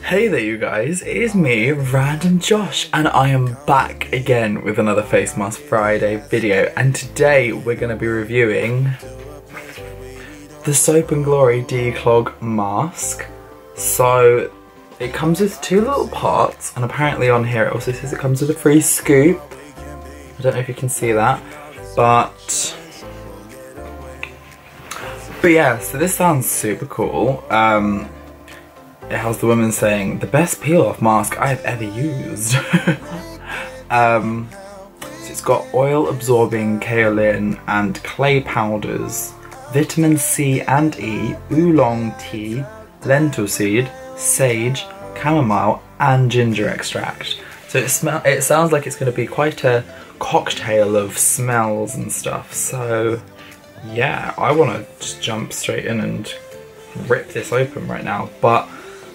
Hey there you guys, it is me, RandomJosh, and I am back again with another Face Mask Friday video, and today we're going to be reviewing the Soap & Glory De-Clog mask. So it comes with two little parts, and apparently on here it also says it comes with a free scoop. I don't know if you can see that, but yeah, so this sounds super cool. It has the woman saying, the best peel-off mask I have ever used. So it's got oil-absorbing kaolin and clay powders, vitamin C and E, oolong tea, lentil seed, sage, chamomile and ginger extract. So it sounds like it's going to be quite a cocktail of smells and stuff. So yeah, I want to just jump straight in and rip this open right now.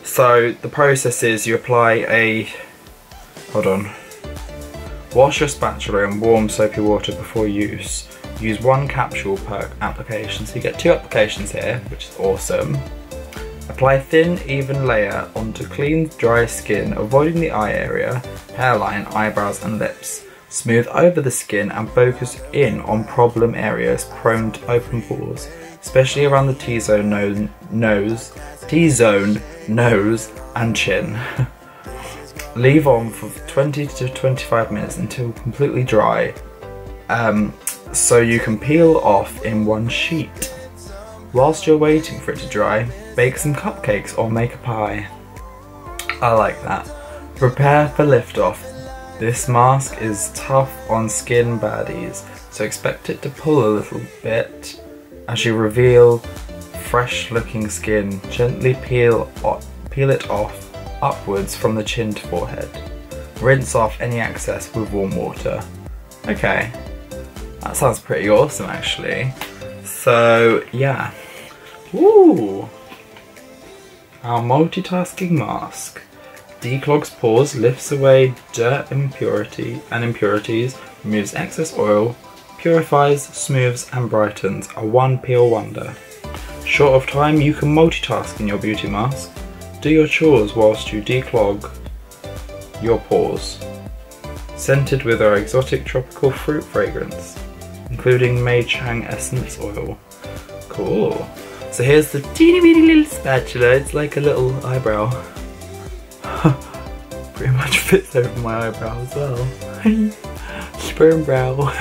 So the process is you apply wash your spatula in warm soapy water before use. Use one capsule per application, so you get 2 applications here, which is awesome. Apply a thin, even layer onto clean, dry skin, avoiding the eye area, hairline, eyebrows and lips. Smooth over the skin and focus in on problem areas prone to open pores, especially around the T-zone, nose and chin. Leave on for 20 to 25 minutes until completely dry, so you can peel off in one sheet. Whilst you're waiting for it to dry, bake some cupcakes or make a pie. I like that. Prepare for liftoff. This mask is tough on skin baddies, so expect it to pull a little bit as you reveal fresh looking skin. Gently peel it off upwards from the chin to forehead. Rinse off any excess with warm water. Okay, that sounds pretty awesome actually. So yeah, woo! Our multitasking mask. De-clogs pores, lifts away dirt and impurities, removes excess oil, purifies, smooths and brightens. A one peel wonder. Short of time, you can multitask in your beauty mask. Do your chores whilst you declog your pores. Scented with our exotic tropical fruit fragrance, including Mei Chang essence oil. Cool. So here's the teeny weeny little spatula. It's like a little eyebrow. Pretty much fits over my eyebrow as well. Sperm brow.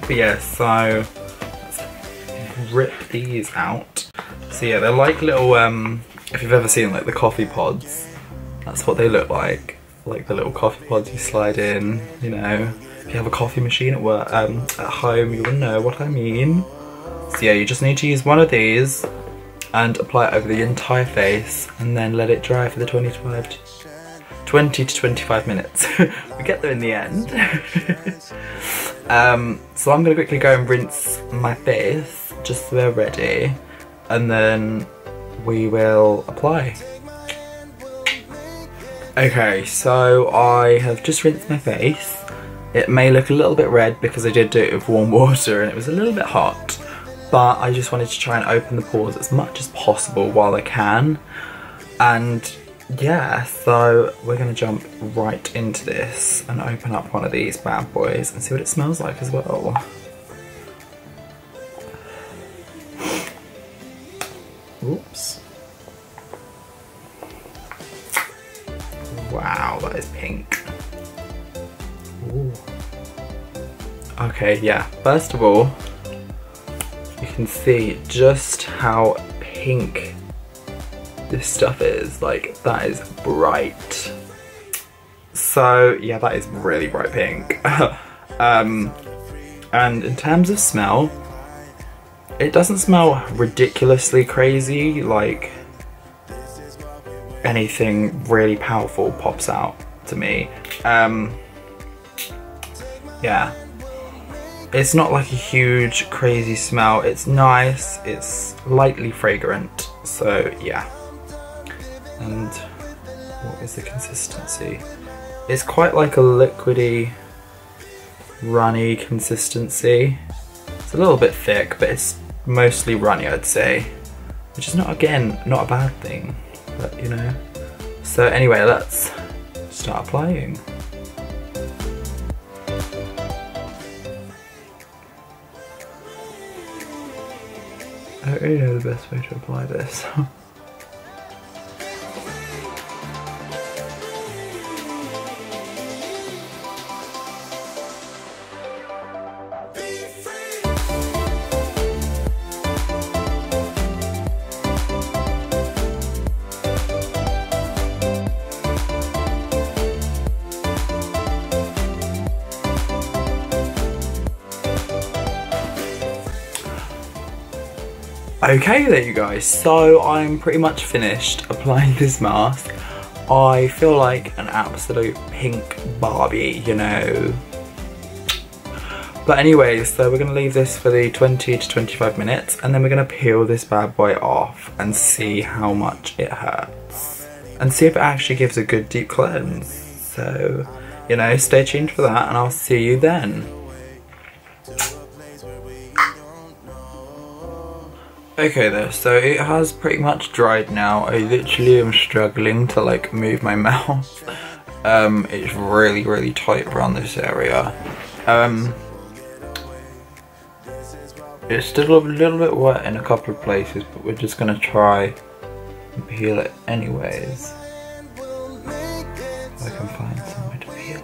But yeah, so let's rip these out. So yeah, they're like little, if you've ever seen like the coffee pods, that's what they look like the little coffee pods you slide in, you know. If you have a coffee machine at work, at home, you will know what I mean. So yeah, you just need to use one of these and apply it over the entire face and then let it dry for the 20 to 25 minutes. We get there in the end. So I'm going to quickly go and rinse my face just so we're ready, and then we will apply. Okay, so I have just rinsed my face. It may look a little bit red because I did do it with warm water and it was a little bit hot, but I just wanted to try and open the pores as much as possible while I can. And yeah, so we're going to jump right into this and open up one of these bad boys and see what it smells like as well. Oops. Wow, that is pink. Ooh. Okay, yeah, first of all, you can see just how pink this stuff is. Like, that is bright. So yeah, that is really bright pink. And in terms of smell, it doesn't smell ridiculously crazy, like anything really powerful pops out to me. Yeah, it's not like a huge crazy smell. It's nice, it's lightly fragrant, so yeah. And what is the consistency? It's quite like a liquidy, runny consistency. It's a little bit thick, but it's mostly runny, I'd say. which is not, again, not a bad thing, but you know. So anyway, let's start applying. I don't really know the best way to apply this. Okay there you guys, so I'm pretty much finished applying this mask. I feel like an absolute pink Barbie, you know. But anyway, so we're going to leave this for the 20 to 25 minutes and then we're going to peel this bad boy off and see how much it hurts. And see if it actually gives a good deep cleanse. So, you know, stay tuned for that and I'll see you then. Okay there, so it has pretty much dried now. I literally am struggling to like move my mouth. It's really tight around this area. It's still a little bit wet in a couple of places, but we're just gonna try and peel it anyways. If I can find somewhere to peel.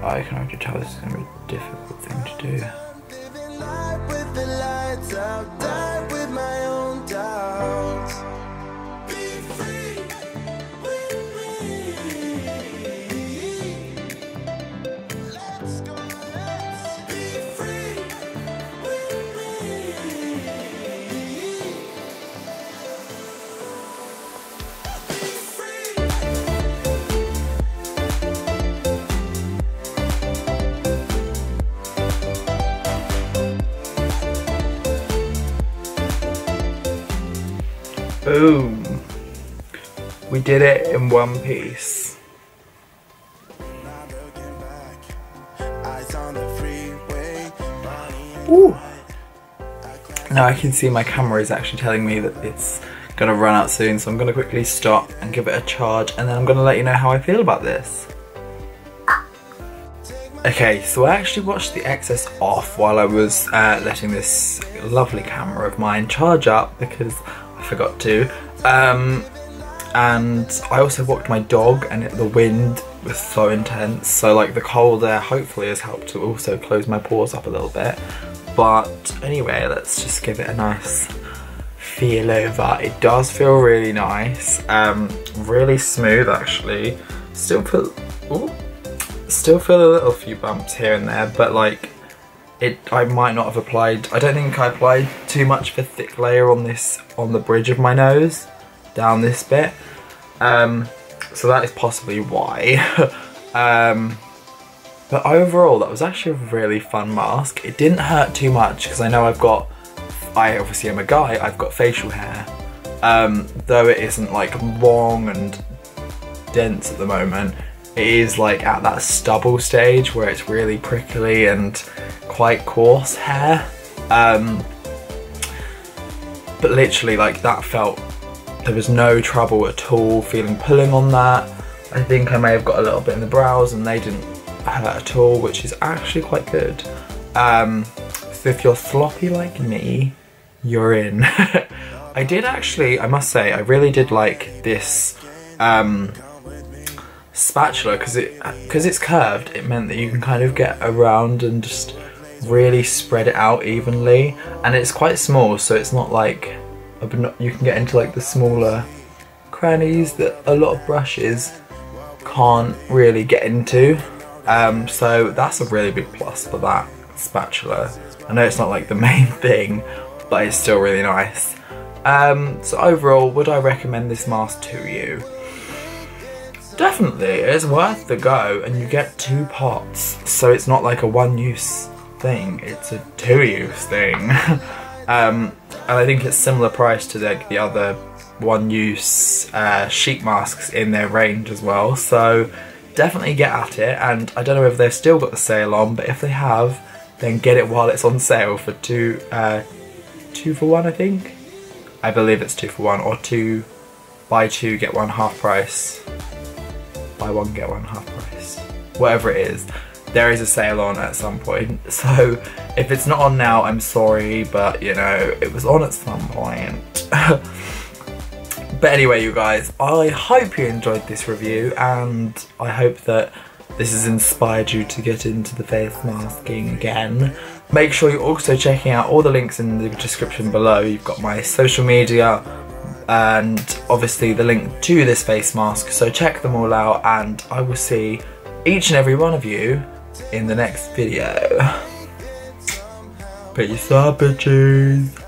I can already tell this is gonna be a difficult thing to do. I'll die with my own doubts. Be free. Let's go. Let's be free. Boom! We did it in one piece. Ooh! Now I can see my camera is actually telling me that it's gonna run out soon, so I'm gonna quickly stop and give it a charge and then I'm gonna let you know how I feel about this. Okay, so I actually washed the excess off while I was letting this lovely camera of mine charge up because I forgot to. And I also walked my dog and the wind was so intense, so like the cold air hopefully has helped to also close my pores up a little bit. But anyway, let's just give it a nice feel over. It does feel really nice, really smooth actually. Still feel a little few bumps here and there, but like I might not have applied, I don't think I applied too much of a thick layer on this, on the bridge of my nose, down this bit. So that is possibly why. But overall, that was actually a really fun mask. It didn't hurt too much because I know I obviously am a guy, I've got facial hair. Though it isn't like long and dense at the moment, it is like at that stubble stage where it's really prickly and quite coarse hair. But literally like that felt, there was no trouble at all pulling on that. I think I may have got a little bit in the brows and they didn't hurt at all, which is actually quite good. So if you're sloppy like me, you're in. I did actually, I must say, I really did like this spatula because it's curved. It meant that you can kind of get around and just really spread it out evenly, and it's quite small, so it's not like you can get into like the smaller crannies that a lot of brushes can't really get into. So that's a really big plus for that spatula. I know it's not like the main thing, but it's still really nice. So overall, would I recommend this mask to you? Definitely, it's worth the go, and you get 2 pots, so it's not like a one-use thing, it's a 2-use thing. And I think it's similar price to the other one-use sheet masks in their range as well, so definitely get at it. And I don't know if they've still got the sale on, but if they have, then get it while it's on sale for 2 for 1, I think. I believe it's 2 for 1, or buy 2 get 1 half price. Buy 1 get 1 half price. Whatever it is. There is a sale on at some point, so if it's not on now, I'm sorry, but you know, it was on at some point. But anyway, you guys, I hope you enjoyed this review, and I hope that this has inspired you to get into the face masking again. Make sure you're also checking out all the links in the description below. You've got my social media, and obviously the link to this face mask, so check them all out, and I will see each and every one of you in the next video. Peace out, bitches.